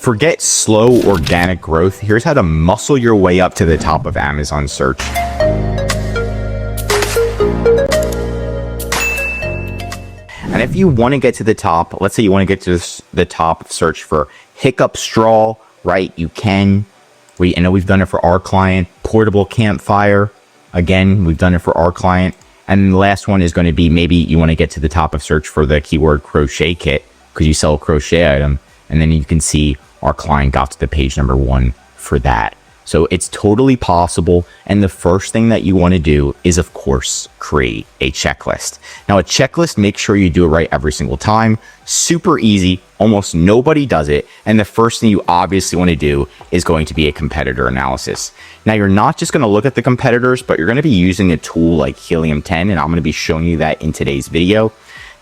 Forget slow organic growth. Here's how to muscle your way up to the top of Amazon search. And if you want to get to the top, let's say you want to get to the top of search for hiccup straw, right? You can. I know we've done it for our client. Portable campfire. Again, we've done it for our client. And the last one is going to be maybe you want to get to the top of search for the keyword crochet kit because you sell a crochet item. And then you can see our client got to the page number 1 for that. So it's totally possible. And the first thing that you want to do is, of course, create a checklist. Now, a checklist, make sure you do it right every single time. Super easy. Almost nobody does it. And the first thing you obviously want to do is going to be a competitor analysis. Now, you're not just going to look at the competitors, but you're going to be using a tool like Helium 10. And I'm going to be showing you that in today's video.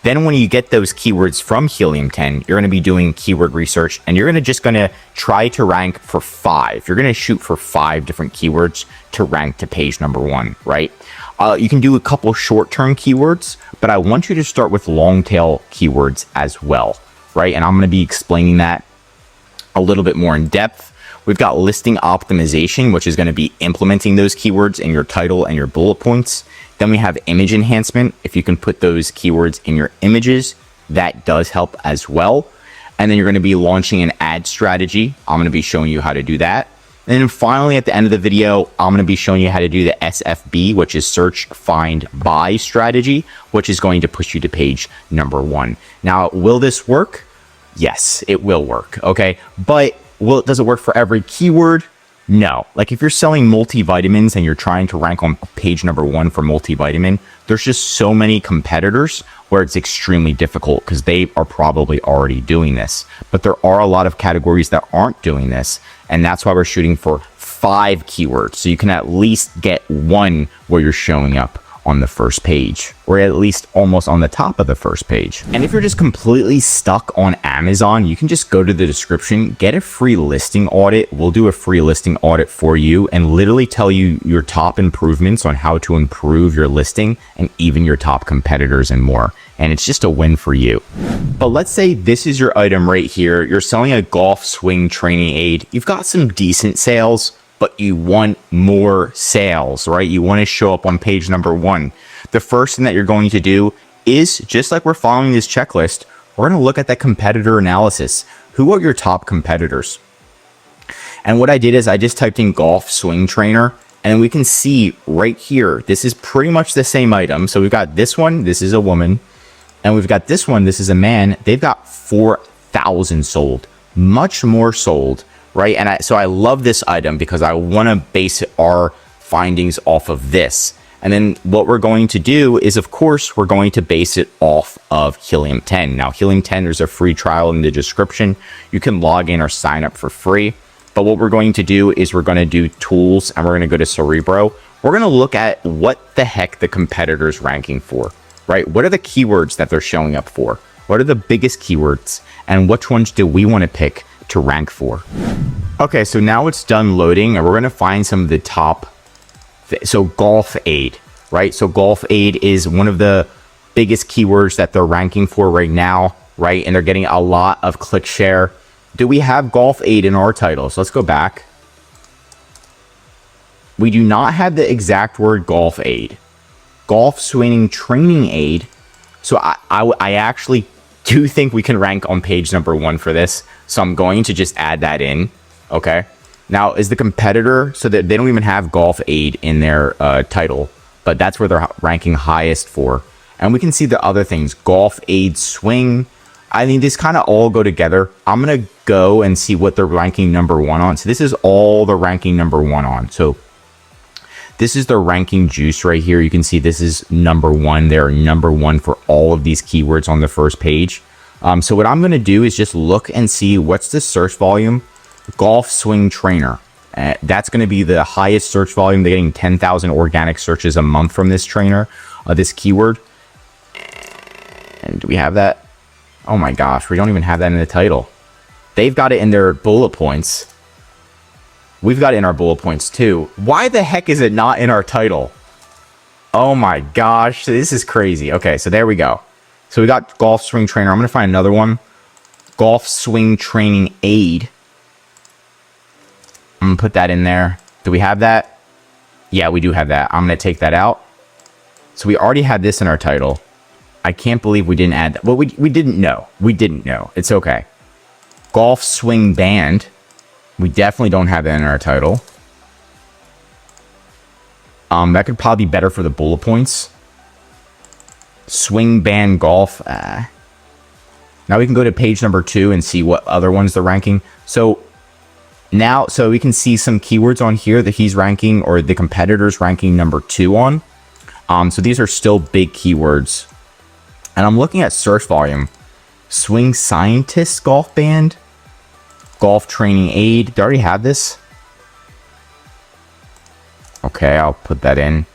Then when you get those keywords from Helium 10, you're going to be doing keyword research and you're going to try to rank for 5. You're going to shoot for 5 different keywords to rank to page number 1, right? You can do a couple short-term keywords, but I want you to start with long-tail keywords as well, right? And I'm going to be explaining that a little bit more in depth. We've got listing optimization, which is going to be implementing those keywords in your title and your bullet points. Then we have image enhancement. If you can put those keywords in your images, that does help as well. And then you're going to be launching an ad strategy. I'm going to be showing you how to do that. And then finally, at the end of the video, I'm going to be showing you how to do the SFB, which is search, find, buy strategy, which is going to push you to page number 1. Now, will this work? Yes, it will work. Okay. But does it work for every keyword? No. Like if you're selling multivitamins and you're trying to rank on page number 1 for multivitamin, there's just so many competitors where it's extremely difficult because they are probably already doing this. But there are a lot of categories that aren't doing this. And that's why we're shooting for 5 keywords. So you can at least get 1 where you're showing up on the first page, or at least almost on the top of the first page. And if you're just completely stuck on Amazon, you can just go to the description, get a free listing audit. We'll do a free listing audit for you and literally tell you your top improvements on how to improve your listing and even your top competitors and more. And it's just a win for you. But let's say this is your item right here. You're selling a golf swing training aid. You've got some decent sales, but you want more sales, right? You want to show up on page number 1. The first thing that you're going to do is, just like we're following this checklist, we're going to look at that competitor analysis. Who are your top competitors? And what I did is I just typed in golf swing trainer, and we can see right here, this is pretty much the same item. So we've got this one, this is a woman, and we've got this one, this is a man. They've got 4,000 sold, much more sold, right? And so I love this item because I want to base our findings off of this. And then what we're going to do is, of course, we're going to base it off of Helium 10. Now, Helium 10, there's a free trial in the description. You can log in or sign up for free. But what we're going to do is we're going to do tools and we're going to go to Cerebro. We're going to look at what the heck the competitor's ranking for, right? What are the keywords that they're showing up for? What are the biggest keywords? And which ones do we want to pick to rank for? Okay, so now it's done loading and we're going to find some of the top. So golf aid, right? So golf aid is one of the biggest keywords that they're ranking for right now, right? And they're getting a lot of click share. Do we have golf aid in our title? So let's go back. We do not have the exact word golf aid. Golf swinging training aid. So I actually do think we can rank on page number 1 for this. So I'm going to just add that in. Okay. Now is the competitor, so that they don't even have golf aid in their title, but that's where they're ranking highest for. And we can see the other things, golf aid swing. I mean, these kind of all go together. I'm going to go and see what they're ranking number 1 on. So this is all the ranking number 1 on. So this is the ranking juice right here. You can see this is number 1. They're number 1 for all of these keywords on the first page. So what I'm going to do is just look and see what's the search volume. Golf swing trainer. That's going to be the highest search volume. They're getting 10,000 organic searches a month from this trainer, this keyword. And do we have that? Oh my gosh, we don't even have that in the title. They've got it in their bullet points. We've got it in our bullet points too. Why the heck is it not in our title? Oh my gosh, this is crazy. Okay, so there we go. So we got golf swing trainer. I'm going to find another one. Golf swing training aid. I'm gonna put that in there. Do we have that? Yeah, we do have that. I'm gonna take that out. So we already had this in our title. I can't believe we didn't add that. Well, we didn't know. We didn't know. It's okay. Golf swing band. We definitely don't have that in our title. That could probably be better for the bullet points. Swing band golf. Now we can go to page number 2 and see what other ones they're ranking. So now, so we can see some keywords on here that he's ranking, or the competitor's ranking number 2 on. So these are still big keywords. And I'm looking at search volume. Swing scientist golf band. Golf training aid. Do I already have this? Okay, I'll put that in.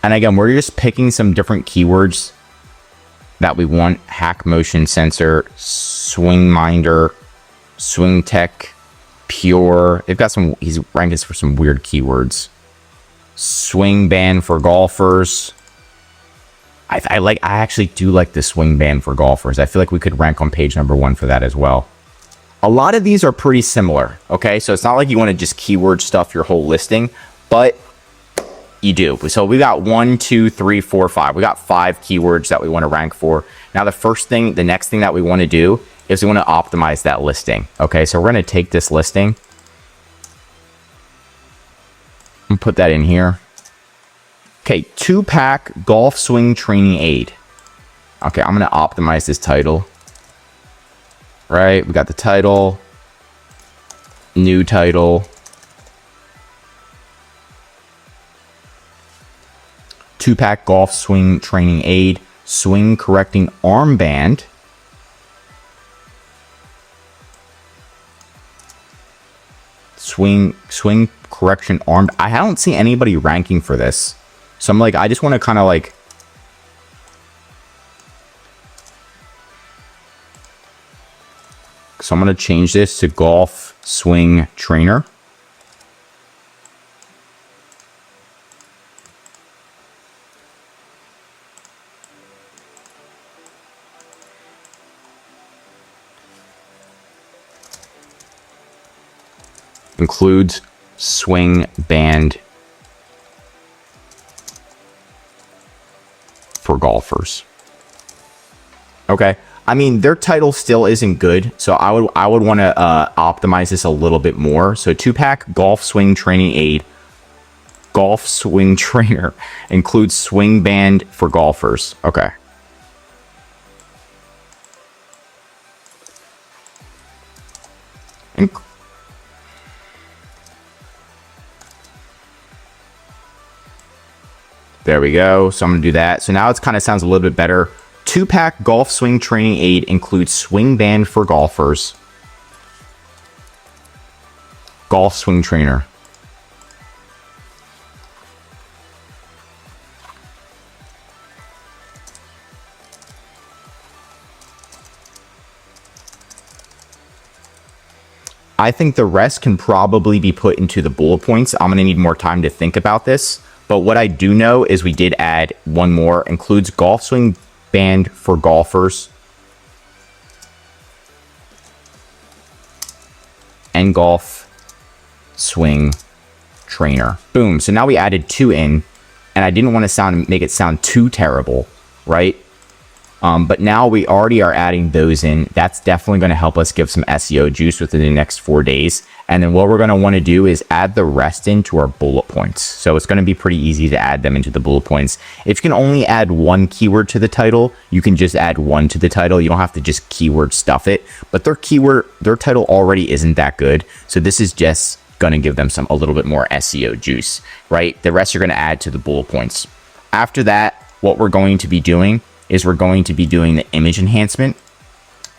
And again, we're just picking some different keywords that we want. Hack motion sensor, swing minder, swing tech, pure. They've got some, he's ranking for some weird keywords. Swing band for golfers. I actually do like the swing band for golfers. I feel like we could rank on page number 1 for that as well. A lot of these are pretty similar, okay? So it's not like you want to just keyword stuff your whole listing, but you do. So we got 1, 2, 3, 4, 5. We got 5 keywords that we want to rank for. Now the next thing that we want to do is we want to optimize that listing, okay? So we're going to take this listing and put that in here. Okay, 2-pack golf swing training aid. Okay, I'm going to optimize this title. Right, we got the title, new title, 2-pack golf swing training aid, swing correcting armband, swing correction arm. I don't see anybody ranking for this. So I'm like, I just want to kind of like, so I'm going to change this to golf swing trainer. Includes swing band for golfers. Okay. I mean, their title still isn't good, so I would want to optimize this a little bit more. So 2-pack golf swing training aid, golf swing trainer, includes swing band for golfers. Okay. There we go. So I'm going to do that. So now it kind of sounds a little bit better. 2-pack golf swing training aid includes swing band for golfers. Golf swing trainer. I think the rest can probably be put into the bullet points. I'm going to need more time to think about this. But what I do know is we did add one more. Includes golf swing band for golfers. And golf swing trainer. Boom. So now we added 2 in. And I didn't want to make it sound too terrible, right? But now we already are adding those in. That's definitely going to help us give some SEO juice within the next 4 days. And then what we're going to want to do is add the rest into our bullet points. So it's going to be pretty easy to add them into the bullet points. If you can only add 1 keyword to the title, you can just add 1 to the title. You don't have to just keyword stuff it. But their title already isn't that good. So this is just going to give them a little bit more SEO juice, right? The rest you're going to add to the bullet points. After that, what we're going to be doing is we're going to be doing the image enhancement.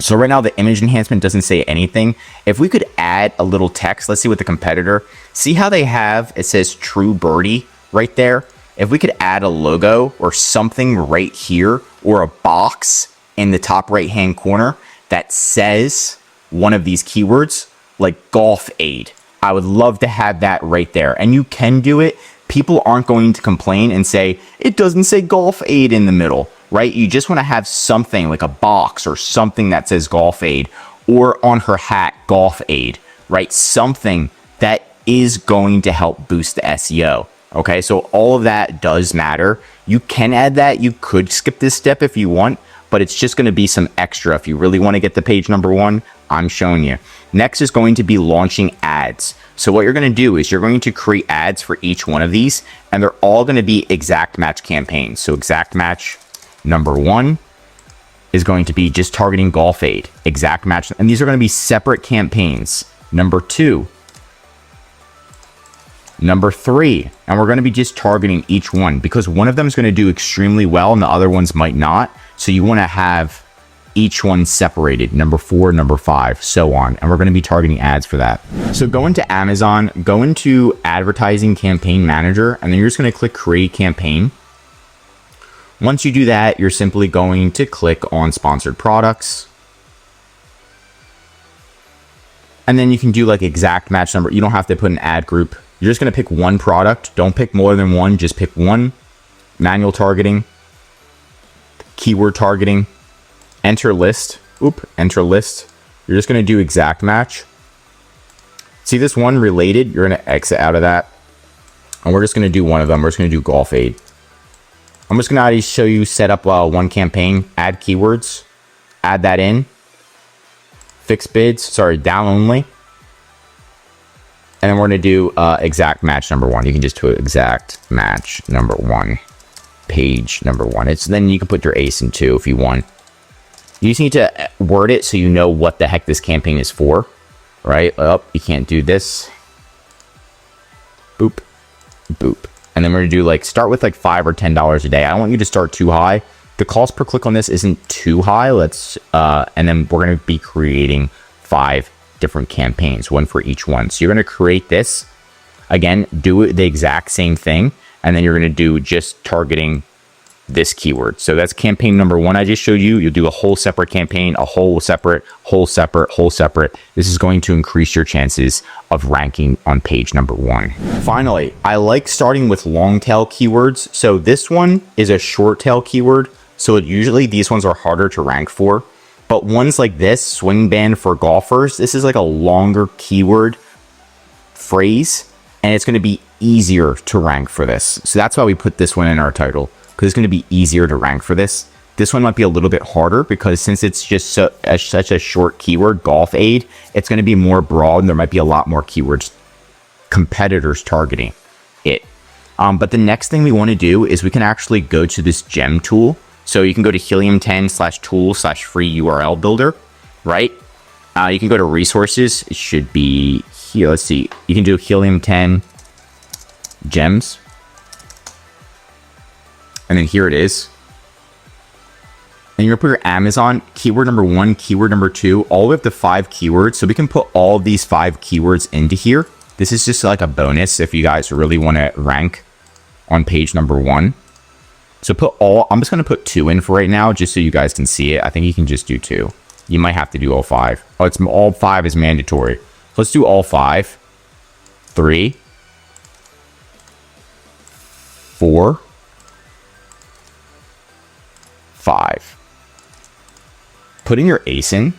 So right now the image enhancement doesn't say anything. If we could add a little text, let's see what the competitor, see how they have, it says True Birdie right there. If we could add a logo or something right here, or a box in the top right hand corner that says one of these keywords, like golf aid, I would love to have that right there. And you can do it. People aren't going to complain and say, it doesn't say golf aid in the middle, right? You just want to have something like a box or something that says golf aid, or on her hat, golf aid, right? Something that is going to help boost the SEO. Okay, so all of that does matter. You can add that. You could skip this step if you want, but it's just going to be some extra. If you really want to get to page number 1, I'm showing you. Next is going to be launching ads. So what you're going to do is you're going to create ads for each one of these, and they're all going to be exact match campaigns. So exact match number 1 is going to be just targeting golf aid, exact match. And these are going to be separate campaigns. Number 2, number 3, and we're going to be just targeting each one because one of them is going to do extremely well and the other ones might not. So you want to have each one separated, number 4, number 5, so on. And we're going to be targeting ads for that. So go into Amazon, go into Advertising Campaign Manager, and then you're just going to click Create Campaign. Once you do that, you're simply going to click on Sponsored Products. And then you can do like exact match number. You don't have to put an ad group. You're just going to pick one product. Don't pick more than one. Just pick one. Manual targeting. Keyword targeting. Enter list. Enter list. You're just going to do exact match. See this one related? You're going to exit out of that. And we're just going to do one of them. We're just going to do golf aid. I'm just going to show you set up one campaign. Add keywords. Add that in. Fix bids. Sorry, down only. And then we're going to do exact match number 1. You can just put exact match number 1. Page number 1. Then you can put your ASIN too if you want. You just need to word it so you know what the heck this campaign is for. Right? Oh, you can't do this. Boop. Boop. And then we're going to do like, start with like $5 or $10 a day. I don't want you to start too high. The cost per click on this isn't too high. And then we're going to be creating 5 different campaigns, one for each one. So you're going to create this. Again, do the exact same thing. And then you're going to do just targeting this keyword. So that's campaign number 1 I just showed you. You'll do a whole separate campaign, a whole separate, whole separate, whole separate. This is going to increase your chances of ranking on page number 1. Finally, I like starting with long tail keywords. So this one is a short tail keyword. So usually these ones are harder to rank for. But ones like this, swing band for golfers, this is like a longer keyword phrase. And it's going to be easier to rank for this. So that's why we put this one in our title, because it's going to be easier to rank for this. This one might be a little bit harder because since it's just such a short keyword, golf aid, it's going to be more broad and there might be a lot more keywords competitors targeting it. But the next thing we want to do is we can actually go to this gem tool. So you can go to helium10/tool/free URL builder, right? You can go to resources. It should be here. Let's see. You can do Helium 10 gems. And then here it is. And you're going to put your Amazon keyword number 1, keyword number 2, all the way up to 5 keywords. So we can put all of these 5 keywords into here. This is just like a bonus if you guys really want to rank on page number 1. So I'm just going to put 2 in for right now, just so you guys can see it. I think you can just do 2. You might have to do all 5. Oh, it's all 5 is mandatory. Let's do all 5. 3, 4, 5. Putting your ASIN.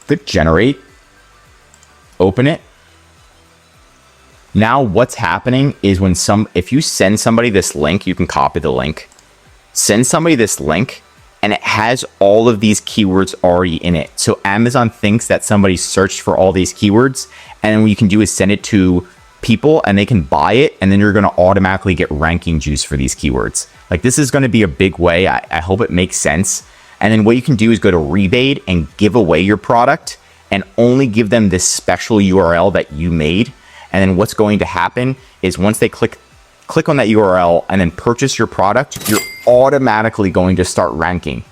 Click generate. Open it. Now what's happening is if you send somebody this link, you can copy the link. Send somebody this link and it has all of these keywords already in it. So Amazon thinks that somebody searched for all these keywords, and then what you can do is send it to people and they can buy it, and then you're going to automatically get ranking juice for these keywords. Like, this is going to be a big way. I hope it makes sense. And then what you can do is go to rebate and give away your product and only give them this special URL that you made. And then what's going to happen is once they click on that URL and then purchase your product, you're automatically going to start ranking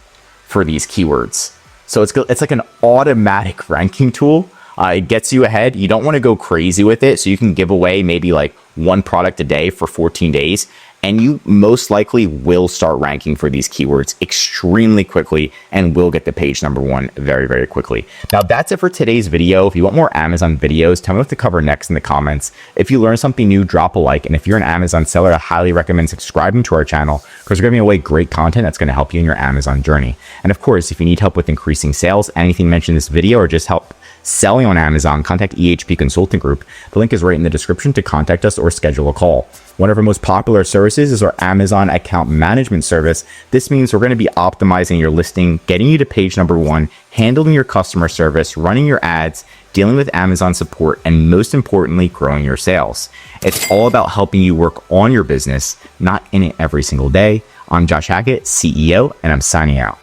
for these keywords. So it's like an automatic ranking tool. It gets you ahead. You don't want to go crazy with it. So you can give away maybe like 1 product a day for 14 days. and you most likely will start ranking for these keywords extremely quickly and will get to page number 1 very, very quickly. Now, that's it for today's video. If you want more Amazon videos, tell me what to cover next in the comments. If you learned something new, drop a like. And if you're an Amazon seller, I highly recommend subscribing to our channel because we're giving away great content that's going to help you in your Amazon journey. And of course, if you need help with increasing sales, anything mentioned in this video, or just help selling on Amazon, contact EHP Consulting Group. The link is right in the description to contact us or schedule a call. One of our most popular services is our Amazon account management service. This means we're going to be optimizing your listing, getting you to page number 1, handling your customer service, running your ads, dealing with Amazon support, and most importantly, growing your sales. It's all about helping you work on your business, not in it every single day. I'm Josh Hackett, CEO, and I'm signing out.